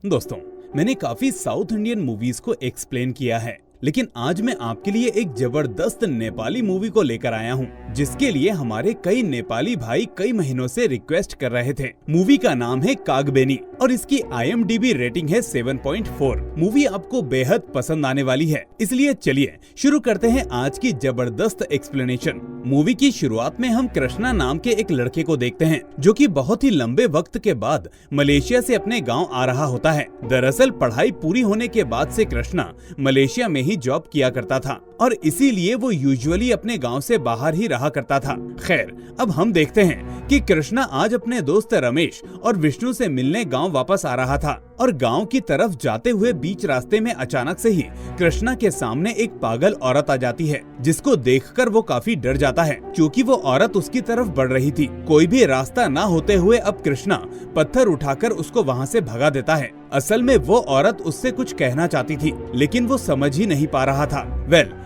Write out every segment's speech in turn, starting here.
दोस्तों, मैंने काफी साउथ इंडियन मूवीज को एक्सप्लेन किया है, लेकिन आज मैं आपके लिए एक जबरदस्त नेपाली मूवी को लेकर आया हूँ, जिसके लिए हमारे कई नेपाली भाई कई महीनों से रिक्वेस्ट कर रहे थे। मूवी का नाम है कागबेनी और इसकी IMDb रेटिंग है 7.4। मूवी आपको बेहद पसंद आने वाली है, इसलिए चलिए शुरू करते हैं आज की जबरदस्त एक्सप्लेनेशन। मूवी की शुरुआत में हम कृष्णा नाम के एक लड़के को देखते हैं, जो कि बहुत ही लंबे वक्त के बाद मलेशिया से अपने गाँव आ रहा होता है। दरअसल पढ़ाई पूरी होने के बाद से कृष्णा मलेशिया में ही जॉब किया करता था और इसीलिए वो यूजुअली अपने गांव से बाहर ही रहा करता था। खैर, अब हम देखते हैं कि कृष्णा आज अपने दोस्त रमेश और विष्णु से मिलने गांव वापस आ रहा था और गांव की तरफ जाते हुए बीच रास्ते में अचानक से ही कृष्णा के सामने एक पागल औरत आ जाती है, जिसको देखकर वो काफी डर जाता है, क्योंकि वो औरत उसकी तरफ बढ़ रही थी। कोई भी रास्ता ना होते हुए अब कृष्णा पत्थर उठाकर उसको वहाँ से भगा देता है। असल में वो औरत उससे कुछ कहना चाहती थी, लेकिन वो समझ ही नहीं पा रहा था।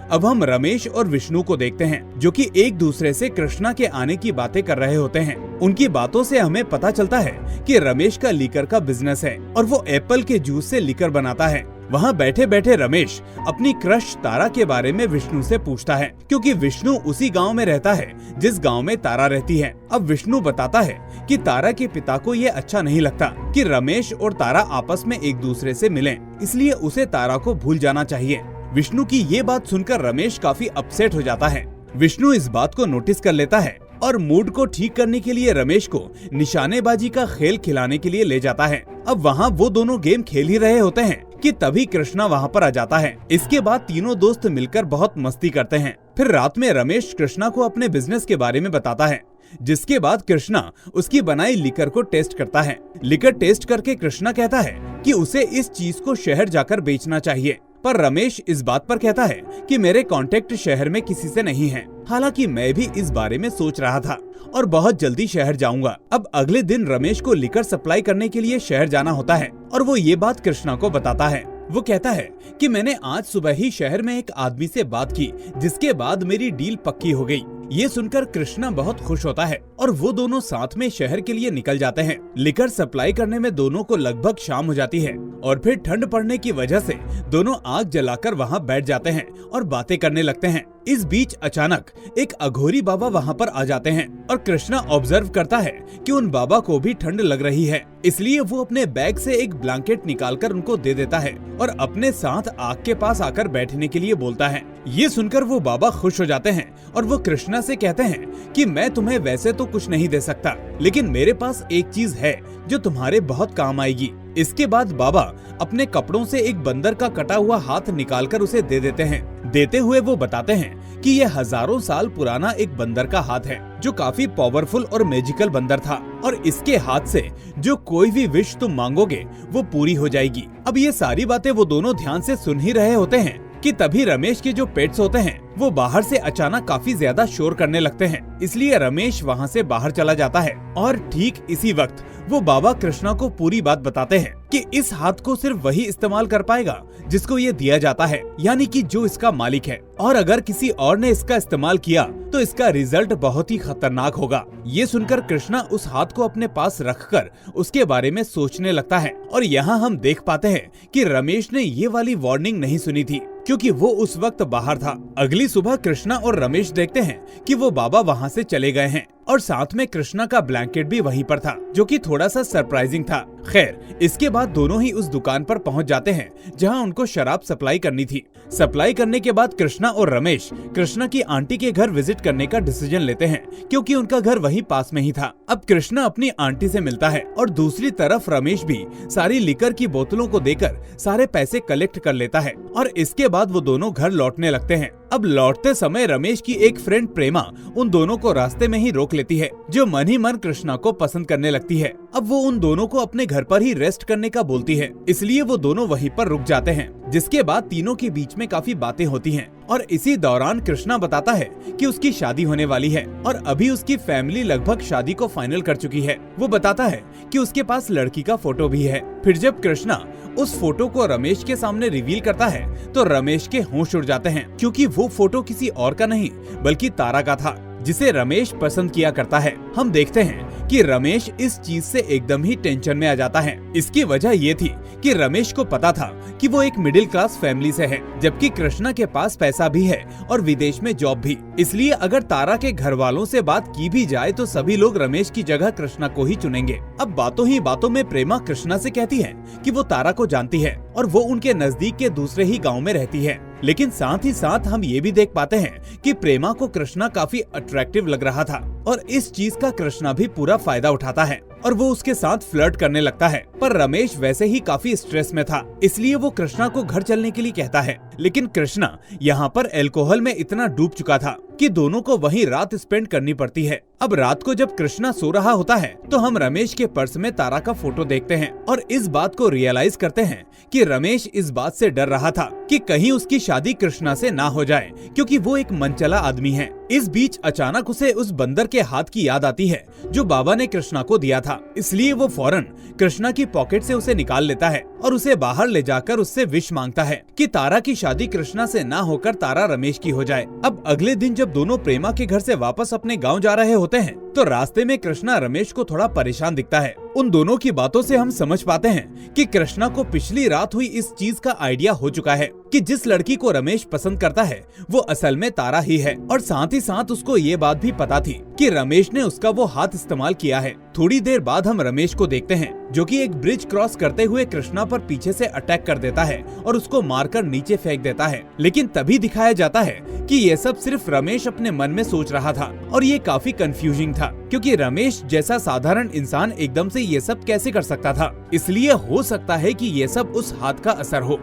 अब हम रमेश और विष्णु को देखते हैं, जो कि एक दूसरे से कृष्णा के आने की बातें कर रहे होते हैं। उनकी बातों से हमें पता चलता है कि रमेश का लीकर का बिजनेस है और वो एप्पल के जूस से लीकर बनाता है। वहाँ बैठे बैठे रमेश अपनी क्रश तारा के बारे में विष्णु से पूछता है, क्योंकि विष्णु उसी गांव में रहता है जिस गांव में तारा रहती है। अब विष्णु बताता है कि तारा के पिता को ये अच्छा नहीं लगता कि रमेश और तारा आपस में एक दूसरे से मिलें, इसलिए उसे तारा को भूल जाना चाहिए। विष्णु की ये बात सुनकर रमेश काफी अपसेट हो जाता है। विष्णु इस बात को नोटिस कर लेता है और मूड को ठीक करने के लिए रमेश को निशानेबाजी का खेल खिलाने के लिए ले जाता है। अब वहाँ वो दोनों गेम खेल ही रहे होते हैं कि तभी कृष्णा वहाँ पर आ जाता है। इसके बाद तीनों दोस्त मिलकर बहुत मस्ती करते हैं। फिर रात में रमेश कृष्णा को अपने बिजनेस के बारे में बताता है, जिसके बाद कृष्णा उसकी बनाई लिकर को टेस्ट करता है। लिकर टेस्ट करके कृष्णा कहता है कि उसे इस चीज को शहर जाकर बेचना चाहिए, पर रमेश इस बात पर कहता है कि मेरे कांटेक्ट शहर में किसी से नहीं है। हालांकि मैं भी इस बारे में सोच रहा था और बहुत जल्दी शहर जाऊंगा। अब अगले दिन रमेश को लिकर सप्लाई करने के लिए शहर जाना होता है और वो ये बात कृष्णा को बताता है। वो कहता है कि मैंने आज सुबह ही शहर में एक आदमी से बात की, जिसके बाद मेरी डील पक्की हो गई। ये सुनकर कृष्णा बहुत खुश होता है और वो दोनों साथ में शहर के लिए निकल जाते हैं। लिकर सप्लाई करने में दोनों को लगभग शाम हो जाती है और फिर ठंड पड़ने की वजह से दोनों आग जलाकर वहाँ बैठ जाते हैं और बातें करने लगते हैं। इस बीच अचानक एक अघोरी बाबा वहाँ पर आ जाते हैं और कृष्णा ऑब्जर्व करता है कि उन बाबा को भी ठंड लग रही है, इसलिए वो अपने बैग से एक ब्लैंकेट निकालकर उनको दे देता है और अपने साथ आग के पास आकर बैठने के लिए बोलता है। ये सुनकर वो बाबा खुश हो जाते हैं और वो कृष्णा से कहते हैं कि मैं तुम्हें वैसे तो कुछ नहीं दे सकता, लेकिन मेरे पास एक चीज है जो तुम्हारे बहुत काम आएगी। इसके बाद बाबा अपने कपड़ों से एक बंदर का कटा हुआ हाथ निकालकर उसे दे देते हैं। देते हुए वो बताते हैं कि ये हजारों साल पुराना एक बंदर का हाथ है, जो काफी पावरफुल और मैजिकल बंदर था और इसके हाथ से जो कोई भी विश तुम मांगोगे वो पूरी हो जाएगी। अब ये सारी बातें वो दोनों ध्यान से सुन ही रहे होते हैं कि तभी रमेश के जो पेट्स होते हैं वो बाहर से अचानक काफी ज्यादा शोर करने लगते हैं, इसलिए रमेश वहाँ से बाहर चला जाता है और ठीक इसी वक्त वो बाबा कृष्णा को पूरी बात बताते हैं कि इस हाथ को सिर्फ वही इस्तेमाल कर पाएगा जिसको ये दिया जाता है, यानी कि जो इसका मालिक है, और अगर किसी और ने इसका इस्तेमाल किया तो इसका रिजल्ट बहुत ही खतरनाक होगा। ये सुनकर कृष्णा उस हाथ को अपने पास रखकर उसके बारे में सोचने लगता है और यहाँ हम देख पाते हैं कि रमेश ने ये वाली वार्निंग नहीं सुनी थी, क्योंकि वो उस वक्त बाहर था। अगली सुबह कृष्णा और रमेश देखते हैं कि वो बाबा वहाँ से चले गए हैं और साथ में कृष्णा का ब्लैंकेट भी वहीं पर था, जो कि थोड़ा सा सरप्राइजिंग था। खैर, इसके बाद दोनों ही उस दुकान पर पहुंच जाते हैं जहां उनको शराब सप्लाई करनी थी। सप्लाई करने के बाद कृष्णा और रमेश कृष्णा की आंटी के घर विजिट करने का डिसीजन लेते हैं, क्योंकि उनका घर वहीं पास में ही था। अब कृष्णा अपनी आंटी से मिलता है और दूसरी तरफ रमेश भी सारी लिकर की बोतलों को देकर सारे पैसे कलेक्ट कर लेता है और इसके बाद वो दोनों घर लौटने लगते हैं। अब लौटते समय रमेश की एक फ्रेंड प्रेमा उन दोनों को रास्ते में ही रोक लेती है, जो मन ही मन कृष्णा को पसंद करने लगती है। अब वो उन दोनों को अपने घर पर ही रेस्ट करने का बोलती है, इसलिए वो दोनों वहीं पर रुक जाते हैं, जिसके बाद तीनों के बीच में काफी बातें होती हैं और इसी दौरान कृष्णा बताता है कि उसकी शादी होने वाली है और अभी उसकी फैमिली लगभग शादी को फाइनल कर चुकी है। वो बताता है कि उसके पास लड़की का फोटो भी है। फिर जब कृष्णा उस फोटो को रमेश के सामने रिवील करता है तो रमेश के होश उड़ जाते हैं, क्योंकि वो फोटो किसी और का नहीं बल्कि तारा का था, जिसे रमेश पसंद किया करता है। हम देखते हैं कि रमेश इस चीज से एकदम ही टेंशन में आ जाता है। इसकी वजह ये थी कि रमेश को पता था कि वो एक मिडिल क्लास फैमिली से है, जबकि कृष्णा के पास पैसा भी है और विदेश में जॉब भी। इसलिए अगर तारा के घर वालों से बात की भी जाए तो सभी लोग रमेश की जगह कृष्णा को ही चुनेंगे। अब बातों ही बातों में प्रेमा कृष्णा से कहती है कि वो तारा को जानती है और वो उनके नजदीक के दूसरे ही गाँव में रहती है। लेकिन साथ ही साथ हम ये भी देख पाते हैं कि प्रेमा को कृष्णा काफी अट्रैक्टिव लग रहा था और इस चीज का कृष्णा भी पूरा फायदा उठाता है और वो उसके साथ फ्लर्ट करने लगता है। पर रमेश वैसे ही काफी स्ट्रेस में था, इसलिए वो कृष्णा को घर चलने के लिए कहता है। लेकिन कृष्णा यहाँ पर अल्कोहल में इतना डूब चुका था कि दोनों को वहीं रात स्पेंड करनी पड़ती है। अब रात को जब कृष्णा सो रहा होता है तो हम रमेश के पर्स में तारा का फोटो देखते हैं और इस बात को रियलाइज करते हैं कि रमेश इस बात से डर रहा था कि कहीं उसकी शादी कृष्णा से ना हो जाए, क्योंकि वो एक मनचला आदमी है। इस बीच अचानक उसे उस बंदर के हाथ की याद आती है जो बाबा ने कृष्णा को दिया था, इसलिए वो फौरन कृष्णा की पॉकेट से उसे निकाल लेता है और उसे बाहर ले जाकर उससे विश मांगता है कि तारा की शादी कृष्णा से ना होकर तारा रमेश की हो जाए। अब अगले दिन जब दोनों प्रेमा के घर से वापस अपने गांव जा रहे होते हैं तो रास्ते में कृष्णा रमेश को थोड़ा परेशान दिखता है। उन दोनों की बातों से हम समझ पाते हैं कि कृष्णा को पिछली रात हुई इस चीज का आइडिया हो चुका है कि जिस लड़की को रमेश पसंद करता है वो असल में तारा ही है, और साथ ही साथ उसको ये बात भी पता थी कि रमेश ने उसका वो हाथ इस्तेमाल किया है। थोड़ी देर बाद हम रमेश को देखते हैं जो कि एक ब्रिज क्रॉस करते हुए कृष्णा पर पीछे से अटैक कर देता है और उसको मारकर नीचे फेंक देता है। लेकिन तभी दिखाया जाता है कि ये सब सिर्फ रमेश अपने मन में सोच रहा था और ये काफी कंफ्यूजिंग था, क्योंकि रमेश जैसा साधारण इंसान एकदम से ये सब कैसे कर सकता था। इसलिए हो सकता है कि ये सब उस हाथ का असर हो।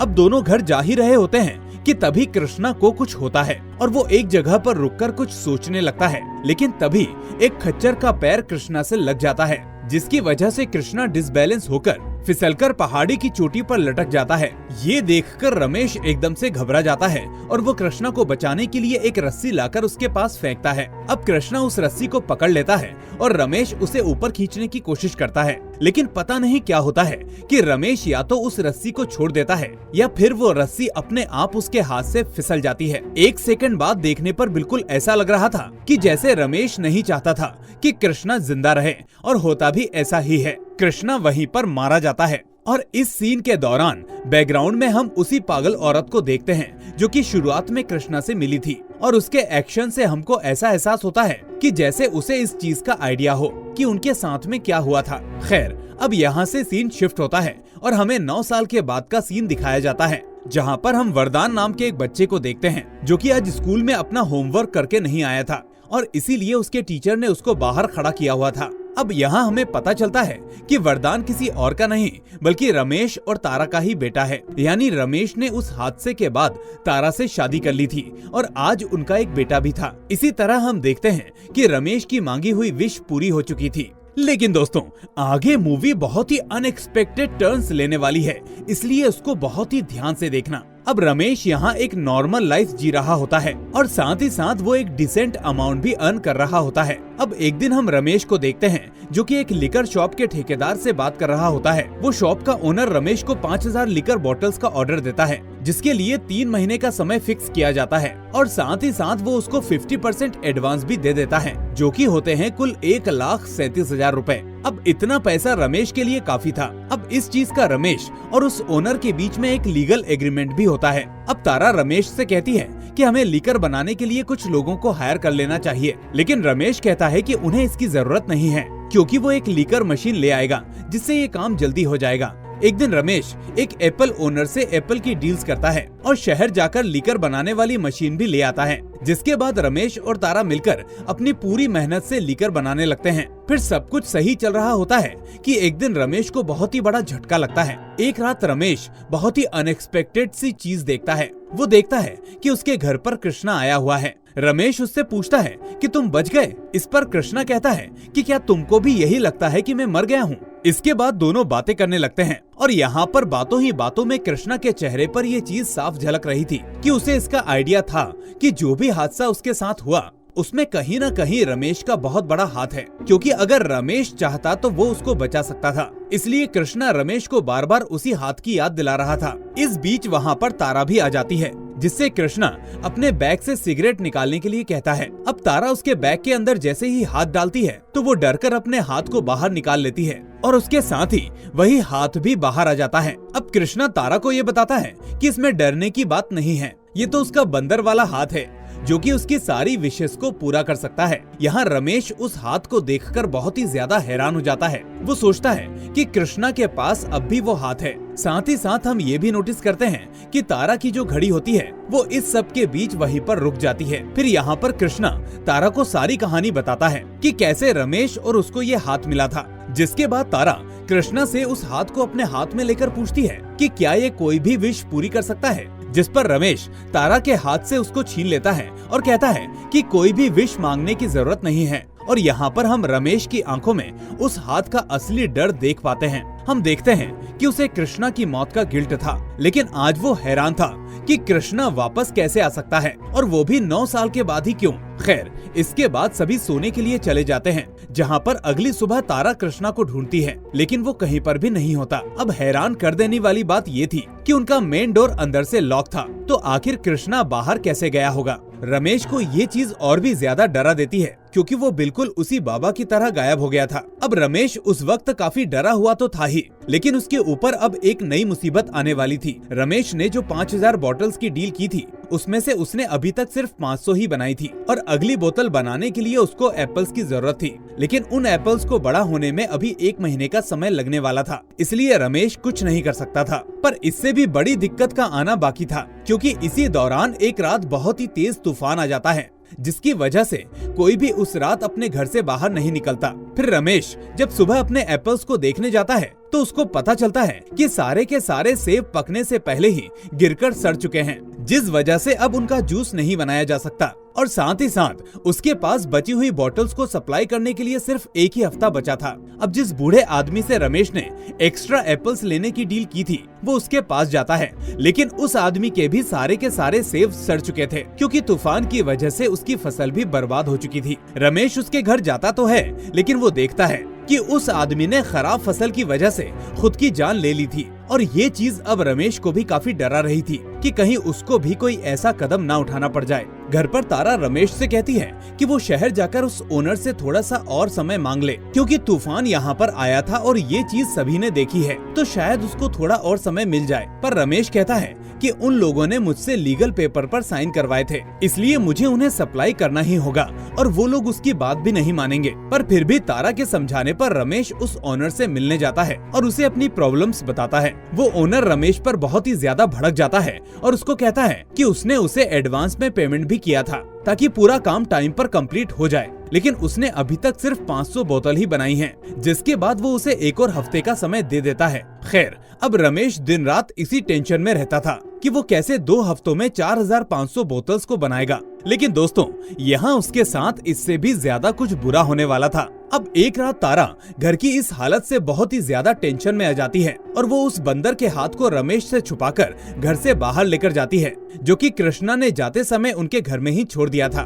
अब दोनों घर जा ही रहे होते हैं कि तभी कृष्णा को कुछ होता है और वो एक जगह पर रुककर कुछ सोचने लगता है। लेकिन तभी एक खच्चर का पैर कृष्णा से लग जाता है, जिसकी वजह से कृष्णा डिसबैलेंस होकर फिसलकर पहाड़ी की चोटी पर लटक जाता है। ये देखकर रमेश एकदम से घबरा जाता है और वो कृष्णा को बचाने के लिए एक रस्सी लाकर उसके पास फेंकता है। अब कृष्णा उस रस्सी को पकड़ लेता है और रमेश उसे ऊपर खींचने की कोशिश करता है, लेकिन पता नहीं क्या होता है कि रमेश या तो उस रस्सी को छोड़ देता है या फिर वो रस्सी अपने आप उसके हाथ से फिसल जाती है। एक सेकंड बाद देखने पर बिल्कुल ऐसा लग रहा था कि जैसे रमेश नहीं चाहता था कि कृष्णा जिंदा रहे, और होता भी ऐसा ही है। कृष्णा वहीं पर मारा जाता है और इस सीन के दौरान बैकग्राउंड में हम उसी पागल औरत को देखते हैं जो कि शुरुआत में कृष्णा से मिली थी, और उसके एक्शन से हमको ऐसा एहसास होता है कि जैसे उसे इस चीज का आइडिया हो कि उनके साथ में क्या हुआ था। खैर, अब यहाँ से सीन शिफ्ट होता है और हमें 9 साल के बाद का सीन दिखाया जाता है, जहाँ पर हम वरदान नाम के एक बच्चे को देखते हैं जो कि आज स्कूल में अपना होमवर्क करके नहीं आया था और इसीलिए उसके टीचर ने उसको बाहर खड़ा किया हुआ था। अब यहाँ हमें पता चलता है कि वरदान किसी और का नहीं बल्कि रमेश और तारा का ही बेटा है। यानी रमेश ने उस हादसे के बाद तारा से शादी कर ली थी और आज उनका एक बेटा भी था। इसी तरह हम देखते हैं कि रमेश की मांगी हुई विश पूरी हो चुकी थी। लेकिन दोस्तों, आगे मूवी बहुत ही अनएक्सपेक्टेड टर्न्स लेने वाली है, इसलिए उसको बहुत ही ध्यान से देखना। अब रमेश यहाँ एक नॉर्मल लाइफ जी रहा होता है और साथ ही साथ वो एक डिसेंट अमाउंट भी अर्न कर रहा होता है। अब एक दिन हम रमेश को देखते हैं जो कि एक लिकर शॉप के ठेकेदार से बात कर रहा होता है। वो शॉप का ओनर रमेश को 5000 लिकर बॉटल्स का ऑर्डर देता है, जिसके लिए 3 महीने का समय फिक्स किया जाता है और साथ ही साथ वो उसको 50% एडवांस भी दे देता है, जो कि होते हैं कुल 1,37,000 रुपए। अब इतना पैसा रमेश के लिए काफी था। अब इस चीज का रमेश और उस ओनर के बीच में एक लीगल एग्रीमेंट भी होता है। अब तारा रमेश से कहती है कि हमें लिकर बनाने के लिए कुछ लोगों को हायर कर लेना चाहिए, लेकिन रमेश कहता है कि उन्हें इसकी जरूरत नहीं है क्योंकि वो एक लिकर मशीन ले आएगा जिससे ये काम जल्दी हो जाएगा। एक दिन रमेश एक एप्पल ओनर से एप्पल की डील्स करता है और शहर जाकर लिकर बनाने वाली मशीन भी ले आता है, जिसके बाद रमेश और तारा मिलकर अपनी पूरी मेहनत से लिकर बनाने लगते हैं। फिर सब कुछ सही चल रहा होता है कि एक दिन रमेश को बहुत ही बड़ा झटका लगता है। एक रात रमेश बहुत ही अनएक्सपेक्टेड सी चीज देखता है। वो देखता है कि उसके घर पर कृष्णा आया हुआ है। रमेश उससे पूछता है कि तुम बच गए। इस पर कृष्णा कहता है कि क्या तुमको भी यही लगता है कि मैं मर गया हूँ। इसके बाद दोनों बातें करने लगते हैं और यहाँ पर बातों ही बातों में कृष्णा के चेहरे पर ये चीज साफ झलक रही थी कि उसे इसका आइडिया था कि जो भी हादसा उसके साथ हुआ उसमें कहीं न कहीं रमेश का बहुत बड़ा हाथ है, क्योंकि अगर रमेश चाहता तो वो उसको बचा सकता था। इसलिए कृष्णा रमेश को बार बार उसी हाथ की याद दिला रहा था। इस बीच वहाँ पर तारा भी आ जाती है जिससे कृष्णा अपने बैग से सिगरेट निकालने के लिए कहता है। अब तारा उसके बैग के अंदर जैसे ही हाथ डालती है तो वो डरकर अपने हाथ को बाहर निकाल लेती है और उसके साथ ही वही हाथ भी बाहर आ जाता है। अब कृष्णा तारा को ये बताता है कि इसमें डरने की बात नहीं है, ये तो उसका बंदर वाला हाथ है जो कि उसकी सारी विशेष को पूरा कर सकता है। यहाँ रमेश उस हाथ को देखकर बहुत ही ज्यादा हैरान हो जाता है। वो सोचता है कि कृष्णा के पास अब भी वो हाथ है। साथ ही साथ हम ये भी नोटिस करते हैं कि तारा की जो घड़ी होती है वो इस सब के बीच वहीं पर रुक जाती है। फिर यहाँ पर कृष्णा तारा को सारी कहानी बताता है कि कैसे रमेश और उसको ये हाथ मिला था, जिसके बाद तारा कृष्णा से उस हाथ को अपने हाथ में लेकर पूछती है कि क्या ये कोई भी विश पूरी कर सकता है, जिस पर रमेश तारा के हाथ से उसको छीन लेता है और कहता है कि कोई भी विश मांगने की जरूरत नहीं है। और यहाँ पर हम रमेश की आंखों में उस हाथ का असली डर देख पाते हैं। हम देखते हैं कि उसे कृष्णा की मौत का गिल्ट था, लेकिन आज वो हैरान था कि कृष्णा वापस कैसे आ सकता है और वो भी 9 साल के बाद ही क्यों। खैर, इसके बाद सभी सोने के लिए चले जाते हैं, जहाँ पर अगली सुबह तारा कृष्णा को ढूंढती है, लेकिन वो कहीं पर भी नहीं होता। अब हैरान कर देने वाली बात ये थी कि उनका मेन डोर अंदर से लॉक था, तो आखिर कृष्णा बाहर कैसे गया होगा। रमेश को ये चीज और भी ज्यादा डरा देती है, क्योंकि वो बिल्कुल उसी बाबा की तरह गायब हो गया था। अब रमेश उस वक्त काफी डरा हुआ तो था ही, लेकिन उसके ऊपर अब एक नई मुसीबत आने वाली थी। रमेश ने जो 5000 बॉटल्स की डील की थी, उसमें से उसने अभी तक सिर्फ 500 ही बनाई थी और अगली बोतल बनाने के लिए उसको एप्पल्स की जरूरत थी, लेकिन उन एप्पल्स को बड़ा होने में अभी 1 महीने का समय लगने वाला था, इसलिए रमेश कुछ नहीं कर सकता था। पर इससे भी बड़ी दिक्कत का आना बाकी था, क्योंकि इसी दौरान एक रात बहुत ही तेज तूफान आ जाता है, जिसकी वजह से कोई भी उस रात अपने घर से बाहर नहीं निकलता। फिर रमेश जब सुबह अपने एप्पल्स को देखने जाता है तो उसको पता चलता है कि सारे के सारे सेब पकने से पहले ही गिरकर सड़ चुके हैं, जिस वजह से अब उनका जूस नहीं बनाया जा सकता। और साथ ही साथ उसके पास बची हुई बॉटल्स को सप्लाई करने के लिए सिर्फ 1 ही हफ्ता बचा था। अब जिस बूढ़े आदमी से रमेश ने एक्स्ट्रा एप्पल्स लेने की डील की थी, वो उसके पास जाता है, लेकिन उस आदमी के भी सारे के सारे सेब सड़ चुके थे, क्योंकि तूफान की वजह से उसकी फसल भी बर्बाद हो चुकी थी। रमेश उसके घर जाता तो है, लेकिन वो देखता है कि उस आदमी ने खराब फसल की वजह से खुद की जान ले ली थी। और ये चीज अब रमेश को भी काफी डरा रही थी कि कहीं उसको भी कोई ऐसा कदम ना उठाना पड़ जाए। घर पर तारा रमेश से कहती है कि वो शहर जाकर उस ओनर से थोड़ा सा और समय मांग ले, क्योंकि तूफान यहाँ पर आया था और ये चीज सभी ने देखी है, तो शायद उसको थोड़ा और समय मिल जाए। पर रमेश कहता है कि उन लोगों ने मुझसे लीगल पेपर पर साइन करवाए थे, इसलिए मुझे उन्हें सप्लाई करना ही होगा और वो लोग उसकी बात भी नहीं मानेंगे। पर फिर भी तारा के समझाने पर रमेश उस ओनर से मिलने जाता है और उसे अपनी प्रॉब्लम्स बताता है। वो ओनर रमेश पर बहुत ही ज्यादा भड़क जाता है और उसको कहता है कि उसने उसे एडवांस में पेमेंट भी किया था ताकि पूरा काम टाइम पर कंप्लीट हो जाए, लेकिन उसने अभी तक सिर्फ 500 बोतल ही बनाई हैं, जिसके बाद वो उसे 1 और हफ्ते का समय दे देता है। खैर, अब रमेश दिन रात इसी टेंशन में रहता था कि वो कैसे 2 हफ्तों में 4500 बोतल्स को बनाएगा। लेकिन दोस्तों, यहाँ उसके साथ इससे भी ज्यादा कुछ बुरा होने वाला था। अब एक रात तारा घर की इस हालत से बहुत ही ज्यादा टेंशन में आ जाती है और वो उस बंदर के हाथ को रमेश से छुपाकर घर से बाहर लेकर जाती है, जो कि कृष्णा ने जाते समय उनके घर में ही छोड़ दिया था।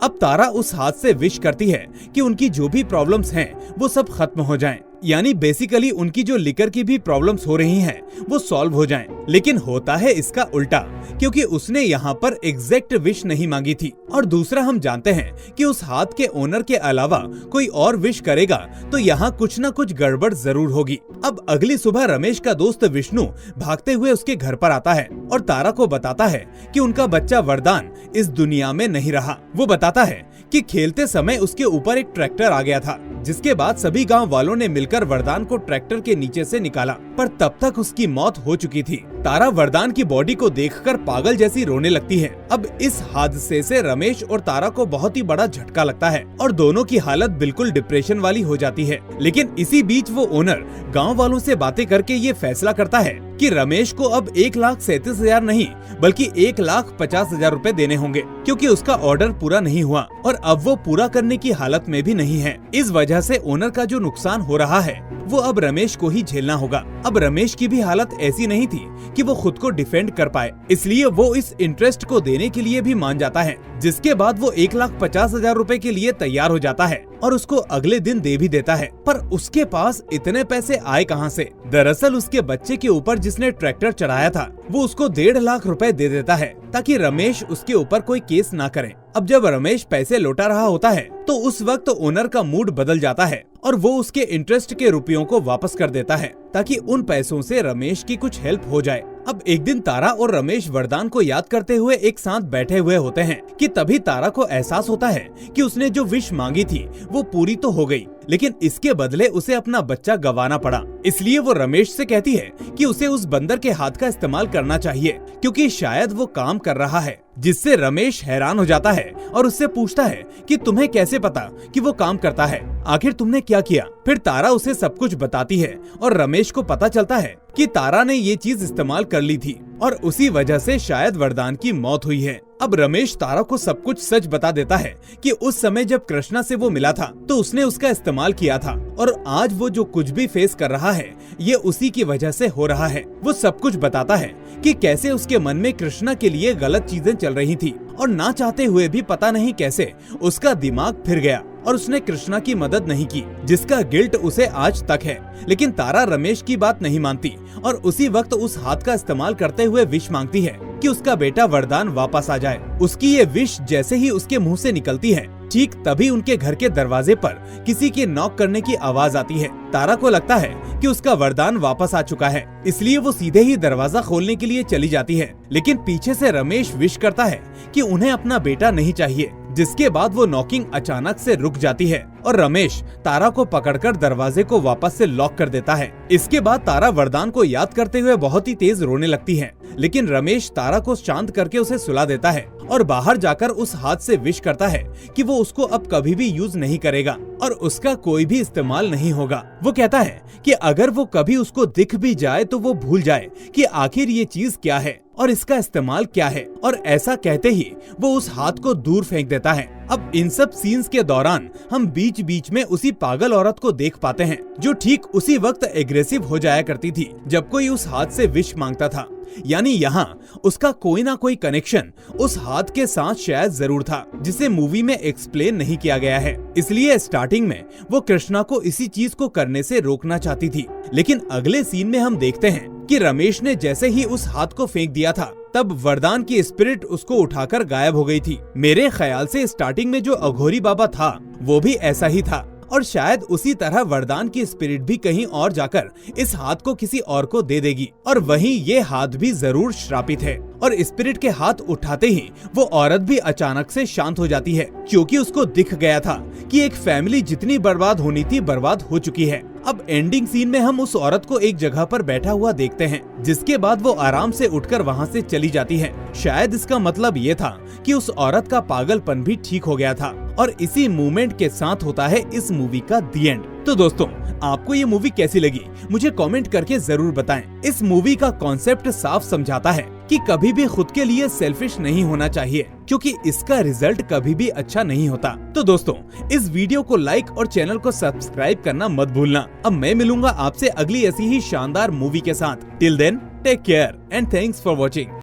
अब तारा उस हाथ से विश करती है कि उनकी जो भी प्रॉब्लम्स हैं वो सब खत्म हो जाएं। यानी बेसिकली उनकी जो लिकर की भी प्रॉब्लम्स हो रही हैं वो सॉल्व हो जाएं। लेकिन होता है इसका उल्टा, क्योंकि उसने यहाँ पर एग्जैक्ट विश नहीं मांगी थी। और दूसरा, हम जानते हैं कि उस हाथ के ओनर के अलावा कोई और विश करेगा तो यहाँ कुछ न कुछ गड़बड़ जरूर होगी। अब अगली सुबह रमेश का दोस्त विष्णु भागते हुए उसके घर पर आता है और तारा को बताता है कि उनका बच्चा वरदान इस दुनिया में नहीं रहा। वो बताता है कि खेलते समय उसके ऊपर एक ट्रैक्टर आ गया था, जिसके बाद सभी गांव वालों ने मिलकर वरदान को ट्रैक्टर के नीचे से निकाला, पर तब तक उसकी मौत हो चुकी थी। तारा वरदान की बॉडी को देखकर पागल जैसी रोने लगती है। अब इस हादसे से रमेश और तारा को बहुत ही बड़ा झटका लगता है और दोनों की हालत बिल्कुल डिप्रेशन वाली हो जाती है। लेकिन इसी बीच वो ओनर गांव वालों से बातें करके ये फैसला करता है कि रमेश को अब 1,37,000 नहीं बल्कि 1,50,000 रुपए देने होंगे, क्योंकि उसका ऑर्डर पूरा नहीं हुआ और अब वो पूरा करने की हालत में भी नहीं है। इस वजह से ओनर का जो नुकसान हो रहा है वो अब रमेश को ही झेलना होगा। अब रमेश की भी हालत ऐसी नहीं थी कि वो खुद को डिफेंड कर पाए, इसलिए वो इस इंटरेस्ट को देने के लिए भी मान जाता है, जिसके बाद वो 1,50,000 रुपए के लिए तैयार हो जाता है और उसको अगले दिन दे भी देता है। पर उसके पास इतने पैसे आए कहां से? दरअसल उसके बच्चे के ऊपर जिसने ट्रैक्टर चढ़ाया था वो उसको 1.5 लाख रुपए दे देता है ताकि रमेश उसके ऊपर कोई केस ना करे। अब जब रमेश पैसे लौटा रहा होता है तो उस वक्त ओनर का मूड बदल जाता है और वो उसके इंटरेस्ट के रुपयों को वापस कर देता है ताकि उन पैसों से रमेश की कुछ हेल्प हो जाए। अब एक दिन तारा और रमेश वरदान को याद करते हुए एक साथ बैठे हुए होते हैं कि तभी तारा को एहसास होता है कि उसने जो विश मांगी थी वो पूरी तो हो गई, लेकिन इसके बदले उसे अपना बच्चा गंवाना पड़ा। इसलिए वो रमेश से कहती है कि उसे उस बंदर के हाथ का इस्तेमाल करना चाहिए क्योंकि शायद वो काम कर रहा है। जिससे रमेश हैरान हो जाता है और उससे पूछता है कि तुम्हें कैसे पता कि वो काम करता है, आखिर तुमने क्या किया? फिर तारा उसे सब कुछ बताती है और रमेश को पता चलता है कि तारा ने ये चीज इस्तेमाल कर ली थी और उसी वजह से शायद वरदान की मौत हुई है। अब रमेश तारा को सब कुछ सच बता देता है कि उस समय जब कृष्णा से वो मिला था तो उसने उसका इस्तेमाल किया था और आज वो जो कुछ भी फेस कर रहा है ये उसी की वजह से हो रहा है। वो सब कुछ बताता है कि कैसे उसके मन में कृष्णा के लिए गलत चीजें चल रही थी और ना चाहते हुए भी पता नहीं कैसे उसका दिमाग फिर गया और उसने कृष्णा की मदद नहीं की, जिसका गिल्ट उसे आज तक है। लेकिन तारा रमेश की बात नहीं मानती और उसी वक्त उस हाथ का इस्तेमाल करते हुए विश मांगती है कि उसका बेटा वरदान वापस आ जाए। उसकी ये विश जैसे ही उसके मुंह से निकलती है ठीक तभी उनके घर के दरवाजे पर किसी के नॉक करने की आवाज आती है। तारा को लगता है कि उसका वरदान वापस आ चुका है, इसलिए वो सीधे ही दरवाजा खोलने के लिए चली जाती है। लेकिन पीछे से रमेश विश करता है कि उन्हें अपना बेटा नहीं चाहिए, जिसके बाद वो नॉकिंग अचानक से रुक जाती है और रमेश तारा को पकड़कर दरवाजे को वापस से लॉक कर देता है। इसके बाद तारा वरदान को याद करते हुए बहुत ही तेज रोने लगती है, लेकिन रमेश तारा को शांत करके उसे सुला देता है और बाहर जाकर उस हाथ से विश करता है कि वो उसको अब कभी भी यूज नहीं करेगा और उसका कोई भी इस्तेमाल नहीं होगा। वो कहता है कि अगर वो कभी उसको दिख भी जाए तो वो भूल जाए कि आखिर ये चीज क्या है और इसका इस्तेमाल क्या है, और ऐसा कहते ही वो उस हाथ को दूर फेंक देता है। अब इन सब सीन्स के दौरान हम बीच बीच में उसी पागल औरत को देख पाते हैं जो ठीक उसी वक्त एग्रेसिव हो जाया करती थी जब कोई उस हाथ से विश मांगता था। यानी यहाँ उसका कोई ना कोई कनेक्शन उस हाथ के साथ शायद जरूर था, जिसे मूवी में एक्सप्लेन नहीं किया गया है। इसलिए स्टार्टिंग में वो कृष्णा को इसी चीज को करने से रोकना चाहती थी, लेकिन अगले सीन में हम देखते हैं कि रमेश ने जैसे ही उस हाथ को फेंक दिया था तब वरदान की स्पिरिट उसको उठाकर गायब हो गई थी। मेरे ख्याल से स्टार्टिंग में जो अघोरी बाबा था वो भी ऐसा ही था और शायद उसी तरह वरदान की स्पिरिट भी कहीं और जाकर इस हाथ को किसी और को दे देगी और वहीं ये हाथ भी जरूर श्रापित है। और स्पिरिट के हाथ उठाते ही वो औरत भी अचानक से शांत हो जाती है क्योंकि उसको दिख गया था कि एक फैमिली जितनी बर्बाद होनी थी बर्बाद हो चुकी है। अब एंडिंग सीन में हम उस औरत को एक जगह पर बैठा हुआ देखते हैं, जिसके बाद वो आराम से उठकर वहाँ से चली जाती है। शायद इसका मतलब ये था कि उस औरत का पागलपन भी ठीक हो गया था और इसी मूवमेंट के साथ होता है इस मूवी का दी एंड। तो दोस्तों, आपको ये मूवी कैसी लगी मुझे कमेंट करके जरूर बताएं। इस मूवी का कॉन्सेप्ट साफ समझाता है कि कभी भी खुद के लिए सेल्फिश नहीं होना चाहिए क्योंकि इसका रिजल्ट कभी भी अच्छा नहीं होता। तो दोस्तों, इस वीडियो को लाइक और चैनल को सब्सक्राइब करना मत भूलना। अब मैं मिलूंगा आपसे अगली ऐसी ही शानदार मूवी के साथ। Till then take care and thanks for watching.